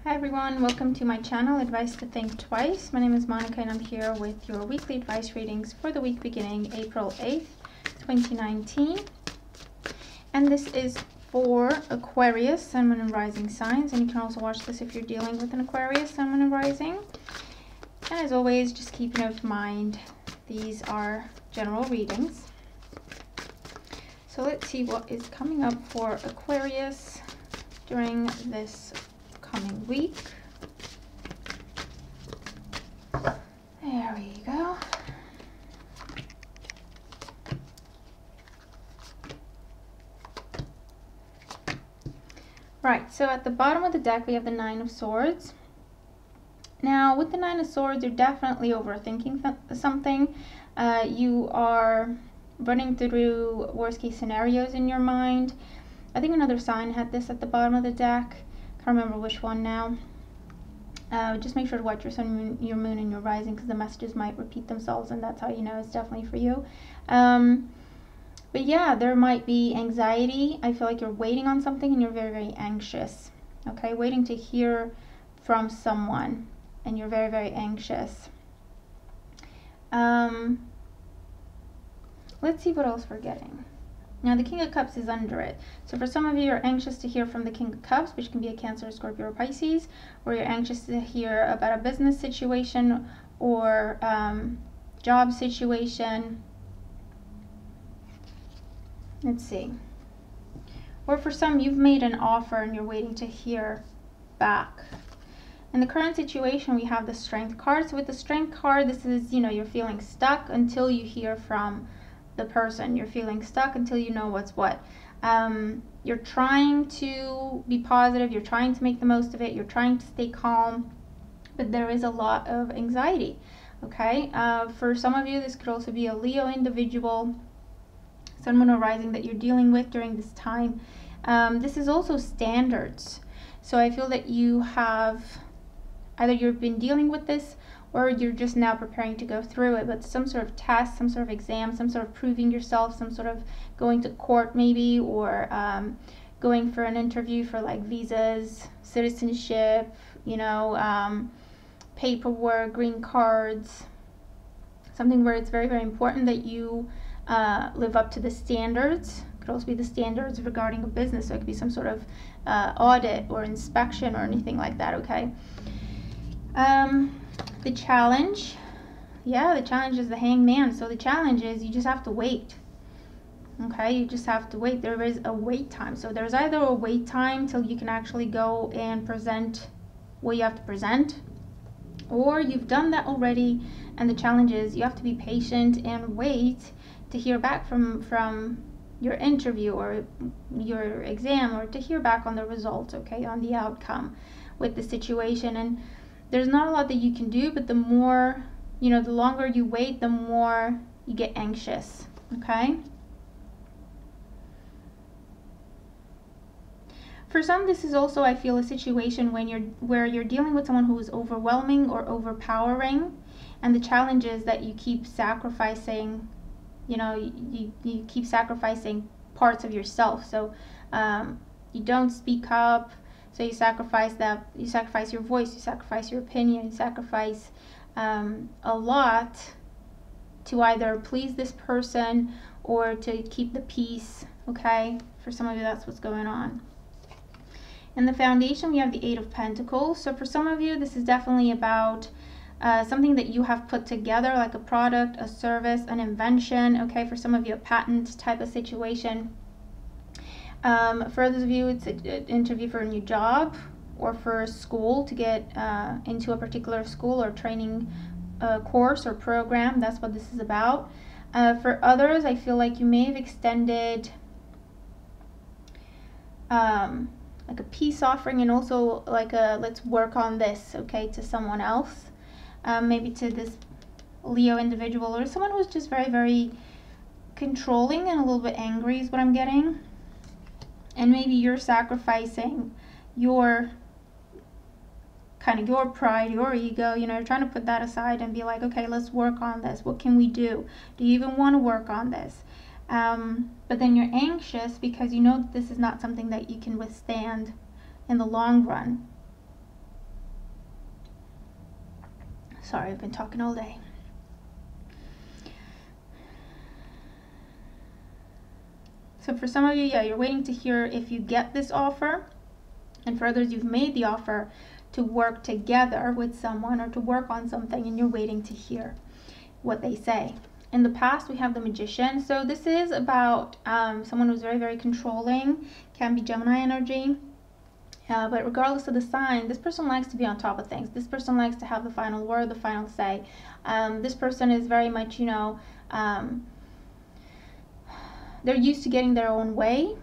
Hi everyone, welcome to my channel, Advice to Think Twice. My name is Monica and I'm here with your weekly advice readings for the week beginning April 8th, 2019. And this is for Aquarius, Sun, Moon, and Rising signs. And you can also watch this if you're dealing with an Aquarius, Sun, Moon, and Rising. And as always, just keep in mind, these are general readings. So let's see what is coming up for Aquarius during this coming week. There we go. Right, so at the bottom of the deck we have the Nine of Swords. Now with the Nine of Swords, you're definitely overthinking something. You are running through worst case scenarios in your mind. I think another sign had this at the bottom of the deck. Can't remember which one now. Just make sure to watch your sun, your moon, and your rising, because the messages might repeat themselves, and that's how you know it's definitely for you. But yeah, there might be anxiety. I feel like you're waiting on something and you're very, very anxious. Okay, waiting to hear from someone, and you're very, very anxious. Let's see what else we're getting. Now the King of Cups is under it. So for some of you, you're anxious to hear from the King of Cups, which can be a Cancer, Scorpio, or Pisces, or you're anxious to hear about a business situation or job situation. Let's see. Or for some, you've made an offer and you're waiting to hear back. In the current situation, we have the Strength card. So with the Strength card, this is, you're feeling stuck until you hear from the person. You're feeling stuck until you know what's what. You're trying to be positive, you're trying to make the most of it, you're trying to stay calm, but there is a lot of anxiety. Okay, for some of you, this could also be a Leo individual, Sun, Moon, or Rising that you're dealing with during this time. This is also standards. So I feel that you have either you've been dealing with this, or you're just now preparing to go through it, but some sort of test, some sort of exam, some sort of proving yourself, some sort of going to court maybe, or going for an interview for like visas, citizenship, paperwork, green cards, something where it's very, very important that you live up to the standards. It could also be the standards regarding a business, so it could be some sort of audit or inspection or anything like that, okay? The challenge, the challenge is the Hangman. So the challenge is you just have to wait. Okay, you just have to wait. There is a wait time. So there's either a wait time till you can actually go and present what you have to present, or you've done that already, and the challenge is you have to be patient and wait to hear back from your interview or your exam, or to hear back on the results, okay, on the outcome with the situation. And there's not a lot that you can do, but the more, the longer you wait, the more you get anxious, okay? For some, this is also, I feel, a situation where you're dealing with someone who is overwhelming or overpowering, and the challenge is that you keep sacrificing, you keep sacrificing parts of yourself. So you don't speak up. So you sacrifice that, you sacrifice your voice, you sacrifice your opinion, you sacrifice a lot to either please this person or to keep the peace, okay? For some of you, that's what's going on. In the foundation, we have the Eight of Pentacles. So for some of you, this is definitely about something that you have put together, like a product, a service, an invention, okay? For some of you, a patent type of situation. For others of you, it's an interview for a new job or for school to get into a particular school or training course or program. That's what this is about. For others, I feel like you may have extended like a peace offering, and also like a let's work on this, okay, to someone else. Maybe to this Leo individual, or someone who's just very, very controlling and a little bit angry is what I'm getting. And maybe you're sacrificing your your pride, your ego, you're trying to put that aside and be like, okay, let's work on this. What can we do? Do you even want to work on this? But then you're anxious because you know that this is not something that you can withstand in the long run. Sorry, I've been talking all day. So for some of you, yeah, you're waiting to hear if you get this offer. And for others, you've made the offer to work together with someone or to work on something, and you're waiting to hear what they say. In the past, we have the Magician. So this is about someone who's very, very controlling, can be Gemini energy. But regardless of the sign, this person likes to be on top of things. This person likes to have the final word, the final say. This person is very much, you know, they're used to getting their own way,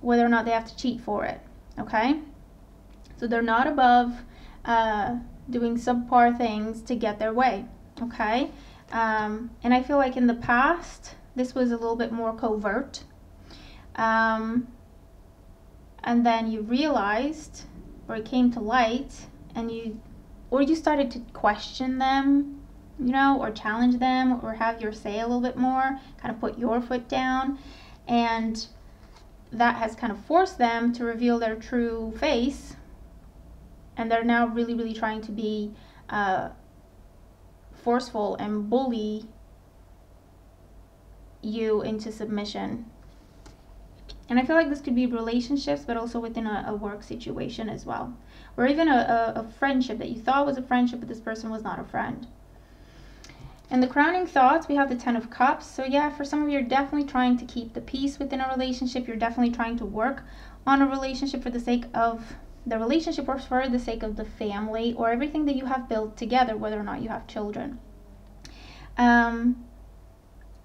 whether or not they have to cheat for it, okay? So they're not above doing subpar things to get their way, okay? And I feel like in the past, this was a little bit more covert. And then you realized, or it came to light, and you started to question them, you know, or challenge them, or have your say a little bit more, kind of put your foot down, and that has kind of forced them to reveal their true face, and they're now really, really trying to be forceful and bully you into submission. And I feel like this could be relationships, but also within a work situation as well, or even a friendship that you thought was a friendship, but this person was not a friend. And the crowning thoughts, we have the 10 of Cups. So yeah, for some of you, you're definitely trying to keep the peace within a relationship. You're definitely trying to work on a relationship for the sake of the relationship, or for the sake of the family, or everything that you have built together, whether or not you have children.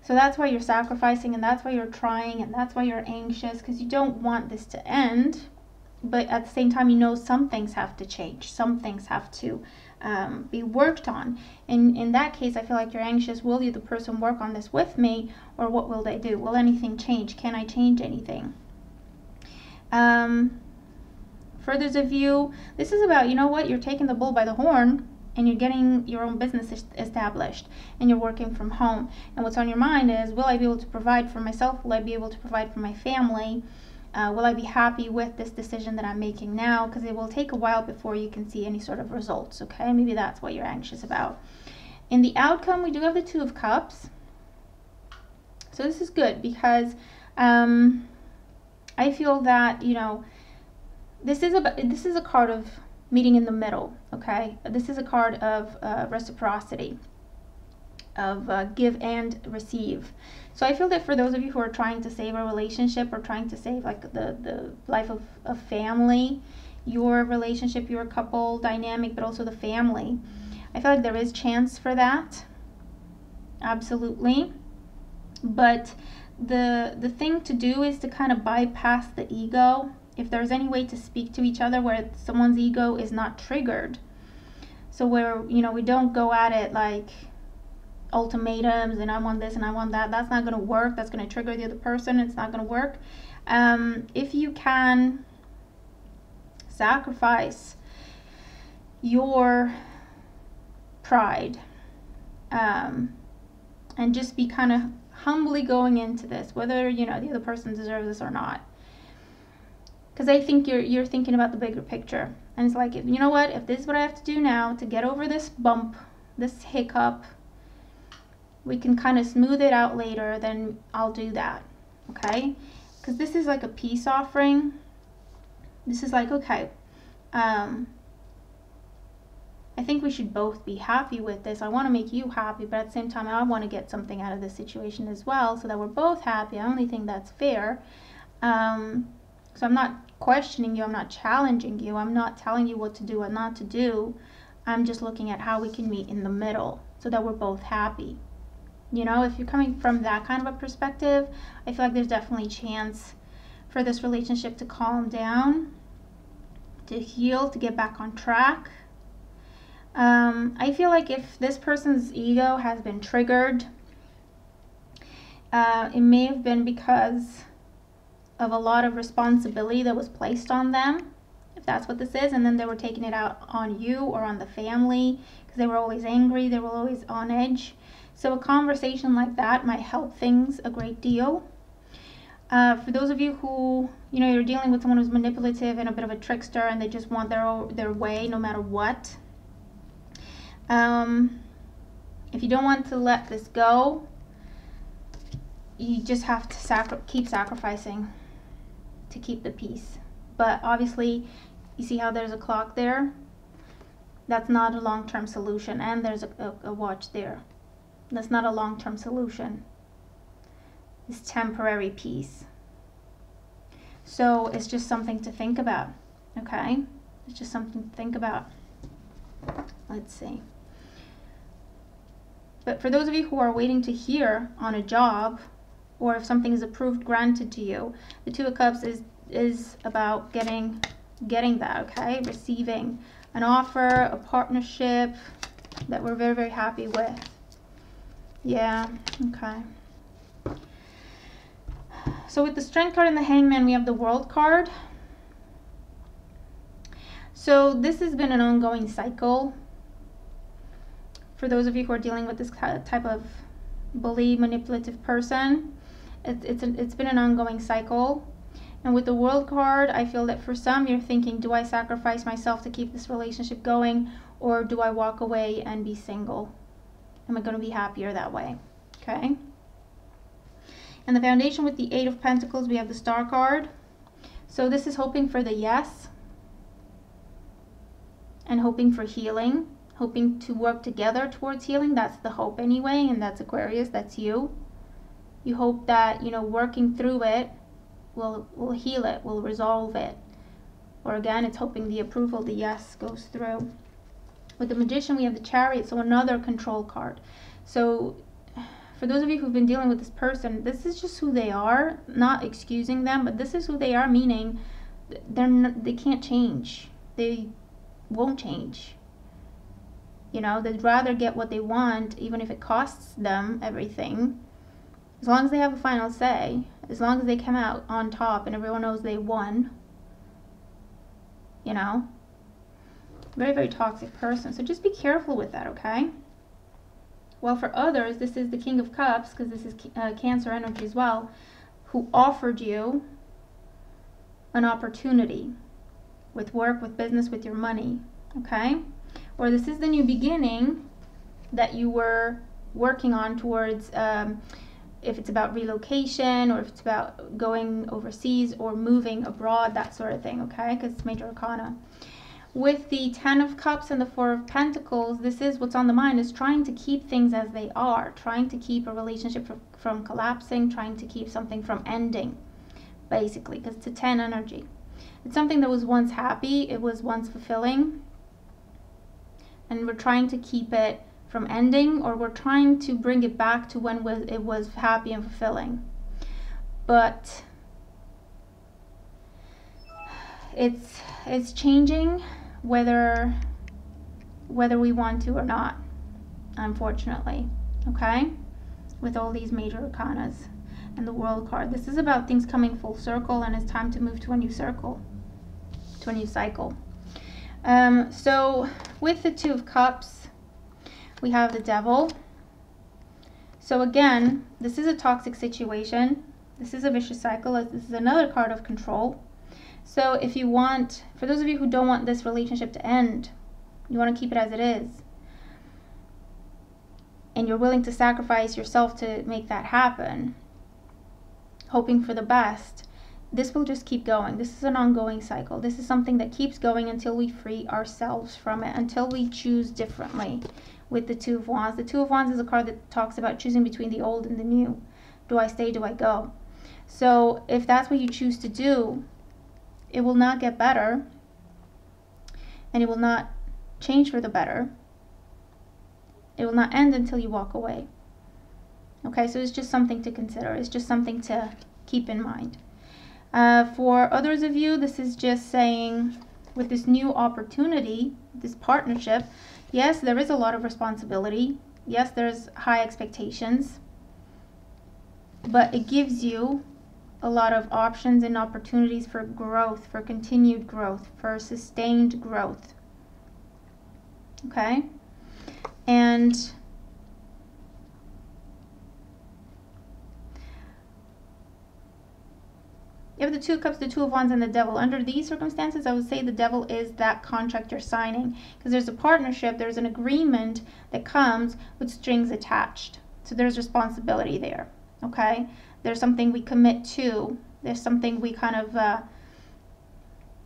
So that's why you're sacrificing, and that's why you're trying, and that's why you're anxious, because you don't want this to end. But at the same time, you know some things have to change. Some things have to be worked on. And in that case, I feel like you're anxious. Will you, the person, work on this with me? Or what will they do? Will anything change? Can I change anything? For those of you, this is about, you know what, you're taking the bull by the horn, and you're getting your own business established, and you're working from home. And what's on your mind is, will I be able to provide for myself? Will I be able to provide for my family? Will I be happy with this decision that I'm making now? Because it will take a while before you can see any sort of results, okay? Maybe that's what you're anxious about. In the outcome, we do have the 2 of Cups. So this is good, because I feel that, you know, this is a card of meeting in the middle, okay? This is a card of reciprocity, of give and receive. So I feel that for those of you who are trying to save a relationship, or trying to save like the life of a family, your relationship, your couple dynamic, but also the family, I feel like there is chance for that. Absolutely. But the thing to do is to kind of bypass the ego. If there's any way to speak to each other where someone's ego is not triggered, so where, you know, we don't go at it like ultimatums and I want this and I want that, that's not going to work. That's going to trigger the other person. It's not going to work. If you can sacrifice your pride, and just be kind of humbly going into this, whether, you know, the other person deserves this or not. Because I think you're thinking about the bigger picture. And it's like, you know what, if this is what I have to do now to get over this bump, this hiccup, we can kind of smooth it out later, then I'll do that, okay? Because this is like a peace offering. This is like, okay, I think we should both be happy with this. I want to make you happy, but at the same time, I want to get something out of this situation as well, so that we're both happy. I only think that's fair. So I'm not questioning you. I'm not challenging you. I'm not telling you what to do and not to do. I'm just looking at how we can meet in the middle so that we're both happy. You know, if you're coming from that kind of a perspective, I feel like there's definitely a chance for this relationship to calm down, to heal, to get back on track. I feel like if this person's ego has been triggered, it may have been because of a lot of responsibility that was placed on them, if that's what this is, and then they were taking it out on you or on the family because they were always angry, they were always on edge. So a conversation like that might help things a great deal. For those of you who, you know, you're dealing with someone who's manipulative and a bit of a trickster, and they just want their way no matter what, If you don't want to let this go, you just have to keep sacrificing to keep the peace. But obviously, you see how there's a clock there? That's not a long-term solution. And there's a watch there. That's not a long-term solution. It's temporary peace. So it's just something to think about, okay? It's just something to think about. Let's see. But for those of you who are waiting to hear on a job, or if something is approved, granted to you, the Two of Cups is about getting that, okay? Receiving an offer, a partnership that we're very, very happy with. Yeah, okay. So with the Strength card and the Hangman, we have the World card. So this has been an ongoing cycle. For those of you who are dealing with this type of bully, manipulative person, it's been an ongoing cycle. And with the World card, I feel that for some, you're thinking, do I sacrifice myself to keep this relationship going, or do I walk away and be single? Am I going to be happier that way? Okay. And the foundation with the Eight of Pentacles, we have the Star card. So this is hoping for the yes, and hoping for healing, hoping to work together towards healing. That's the hope anyway, and that's Aquarius, that's you. You hope that, you know, working through it will heal it, will resolve it. Or again, it's hoping the approval, the yes, goes through. With the Magician, we have the Chariot, so another control card. So for those of you who've been dealing with this person, this is just who they are, not excusing them, but this is who they are, meaning they can't change. They won't change. You know, they'd rather get what they want, even if it costs them everything. As long as they have a final say, as long as they come out on top and everyone knows they won, you know. Very, very toxic person. So just be careful with that, okay? Well, for others, this is the King of Cups, because this is Cancer energy as well, who offered you an opportunity with work, with business, with your money, okay? Or this is the new beginning that you were working on towards, if it's about relocation, or if it's about going overseas or moving abroad, that sort of thing, okay? Because it's major arcana. With the Ten of Cups and the Four of Pentacles, this is what's on the mind, is trying to keep things as they are, trying to keep a relationship from collapsing, trying to keep something from ending, basically, because it's a 10 energy. It's something that was once happy, it was once fulfilling, and we're trying to keep it from ending, or we're trying to bring it back to when it was happy and fulfilling. But it's changing whether we want to or not, unfortunately, okay? With all these major arcanas and the World card. This is about things coming full circle, and it's time to move to a new circle, to a new cycle. So with the Two of Cups, we have the Devil. So again, this is a toxic situation. This is a vicious cycle. This is another card of control. So if you want, for those of you who don't want this relationship to end, you want to keep it as it is, and you're willing to sacrifice yourself to make that happen, hoping for the best, this will just keep going. This is an ongoing cycle. This is something that keeps going until we free ourselves from it, until we choose differently. With the Two of Wands, the Two of Wands is a card that talks about choosing between the old and the new. Do I stay? Do I go? So if that's what you choose to do, it will not get better, and it will not change for the better. It will not end until you walk away. Okay, so it's just something to consider. It's just something to keep in mind. For others of you, this is just saying, with this new opportunity, this partnership, yes, there is a lot of responsibility. Yes, there's high expectations, but it gives you a lot of options and opportunities for growth, for continued growth, for sustained growth. Okay? And You have the Two of Cups, the Two of Wands, and the Devil. Under these circumstances, I would say the Devil is that contract you're signing, because there's a partnership, there's an agreement that comes with strings attached. So there's responsibility there, okay? There's something we commit to. There's something we kind of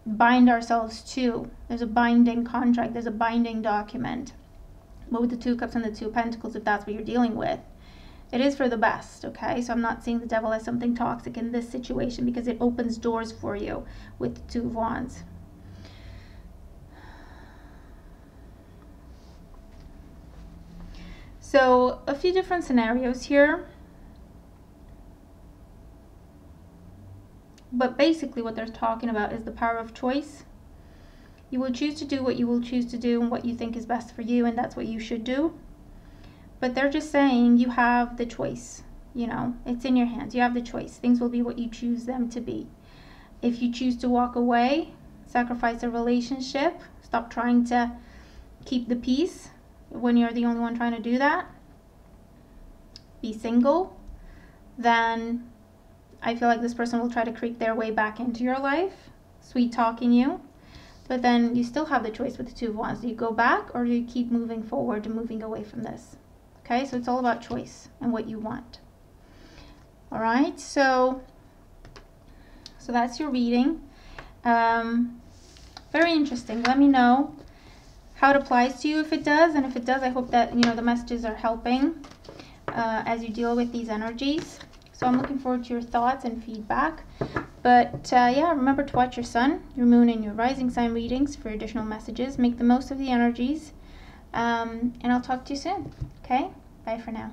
bind ourselves to. There's a binding contract. There's a binding document. But with the Two of Cups and the Two of Pentacles, if that's what you're dealing with, it is for the best, okay? So I'm not seeing the Devil as something toxic in this situation, because it opens doors for you with the Two of Wands. So a few different scenarios here. But basically what they're talking about is the power of choice. You will choose to do what you will choose to do and what you think is best for you, and that's what you should do. But they're just saying you have the choice. You know, it's in your hands. You have the choice. Things will be what you choose them to be. If you choose to walk away, sacrifice a relationship, stop trying to keep the peace when you're the only one trying to do that, be single, then I feel like this person will try to creep their way back into your life, sweet talking you. But then you still have the choice with the Two of Wands. Do you go back, or do you keep moving forward and moving away from this? Okay, so it's all about choice and what you want. All right, so that's your reading. Very interesting. Let me know how it applies to you if it does. And if it does, I hope that, you know, the messages are helping as you deal with these energies. So I'm looking forward to your thoughts and feedback. But yeah, remember to watch your sun, your moon, and your rising sign readings for additional messages. Make the most of the energies. And I'll talk to you soon. Okay? Bye for now.